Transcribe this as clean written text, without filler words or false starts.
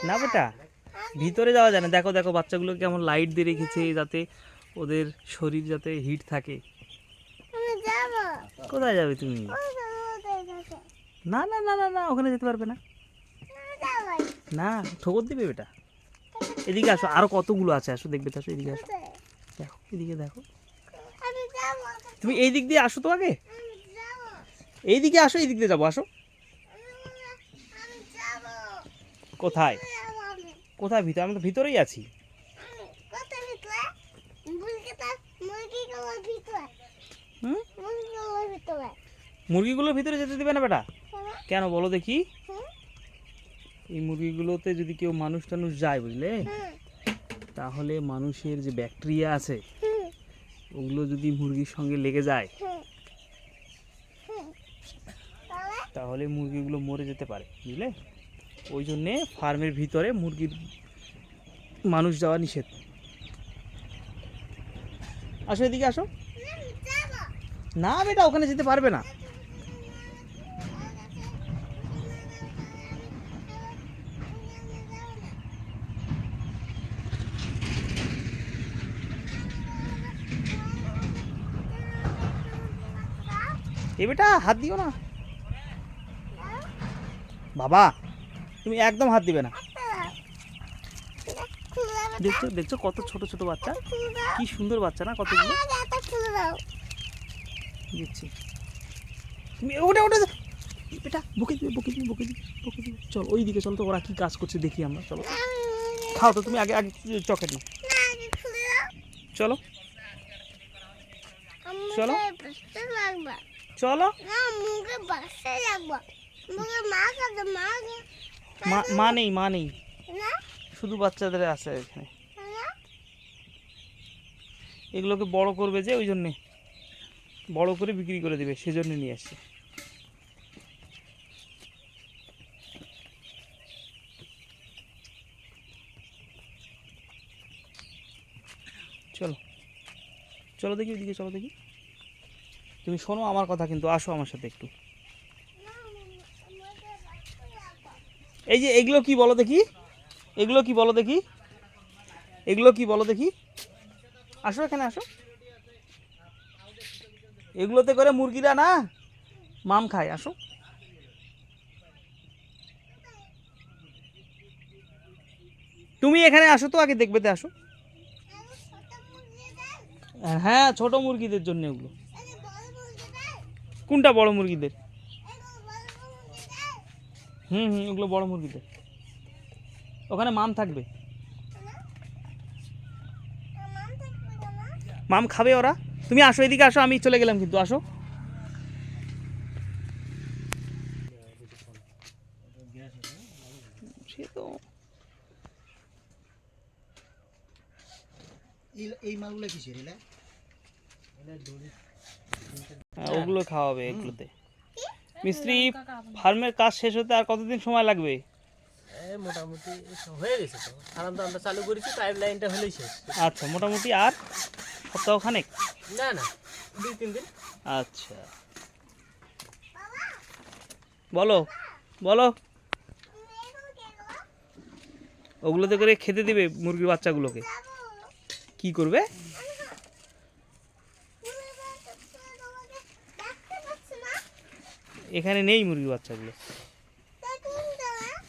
না বেটা, ভিতরে যাওয়া যায় না। দেখো দেখো বাচ্চাগুলো কেমন লাইট দিয়ে রেখেছে যাতে ওদের শরীর যাতে হিট থাকে। কোথায় যাবে তুমি? না না না না না, ওখানে যেতে পারবে না। না, ঠোকর দিবে বেটা। এদিকে আসো, আরো কতগুলো আছে, আসো দেখবে তো, আসো এদিকে আসো, দেখো এদিকে দেখো। তুমি এই দিক দিয়ে আসো তো আগে, এইদিকে আসো, এই দিক দিয়ে যাবো, আসো। কোথায় কোথায় ভিতরে? আমি তো ভিতরেই আছি। মুরগিগুলোর ভিতরে যেতে দিবে না বেটা? কেন বলো দেখি? এই মুরগিগুলোতে যদি কেউ মানুষ টানুষ যায়, বুঝলে, তাহলে মানুষের যে ব্যাকটেরিয়া আছে ওগুলো যদি মুরগির সঙ্গে লেগে যায় তাহলে মুরগিগুলো মরে যেতে পারে, বুঝলে। ওই জন্যে ফার্মের ভিতরে মুরগির মানুষ যাওয়া নিষেধ। আসো এদিকে আসো। না বেটা, ওখানে যেতে পারবে না। এ বেটা, হাত দিও না বাবা, তুমি একদম হাত দিবে না। দেখছো দেখছো কত ছোট ছোট বাচ্চা, কি সুন্দর বাচ্চা না কতগুলো। দিচ্ছি, তুমি ওটা ওটা বেটা, বকে দিবে বকে দিবে বকে দিবে বকে দিবে। চল ওই দিকে চল তো, ওরা কি কাজ করছে দেখি আমরা। চলো খাও তো তুমি, আগে আগে চকেটি চলো চলো চলো। মা নেই, মা নেই, শুধু বাচ্চাদের আছে এখানে। এগুলোকে বড় করবে যে, ওই জন্যে বড় করে বিক্রি করে দেবে, সেজন্য নিয়ে আসছে। চলো চলো দেখি ওইদিকে, চলো দেখি। তুমি শোনো আমার কথা কিন্তু, আসো আমার সাথে একটু। এই যে এগুলো কি বলো দেখি, এগুলো কি বলো দেখি, এগুলো কি বলো দেখি। আসো এখানে আসো। এগুলোতে করে মুরগিরা না মাম খায়, আসো। তুমি এখানে আসো তো আগে, দেখবে তো, আসো। হ্যাঁ, ছোট মুরগিদের জন্য এগুলো। কোনটা বড় মুরগিদের? হুম হুম, ওগুলো বড় মুরগিদের, ওখানে মাম থাকবে। মাম খাবে ওরা। তুমি আসো এদিকে আসো, আমি চলে গেলাম কিন্তু, আসো। সে তো এই মালগুলো কিসের? ওগুলো খাওয়াবে এগুলোতে। মিস্ত্রি, ফার্মের কাজ শেষ হতে আর কতদিন সময় লাগবে? মোটামুটি হয়ে গেছে তো, ফার্ম তো আমরা চালু করেছি, পাইপ লাইনটা হলেই শেষ। আচ্ছা, মোটামুটি আর সপ্তাহখানেক? না না, 2-3 দিন। আচ্ছা, বলো বলো। ওগুলোতে করে খেতে দিবে মুরগির বাচ্চাগুলোকে। কি করবে? এখানে নেই মুরগির বাচ্চাগুলো।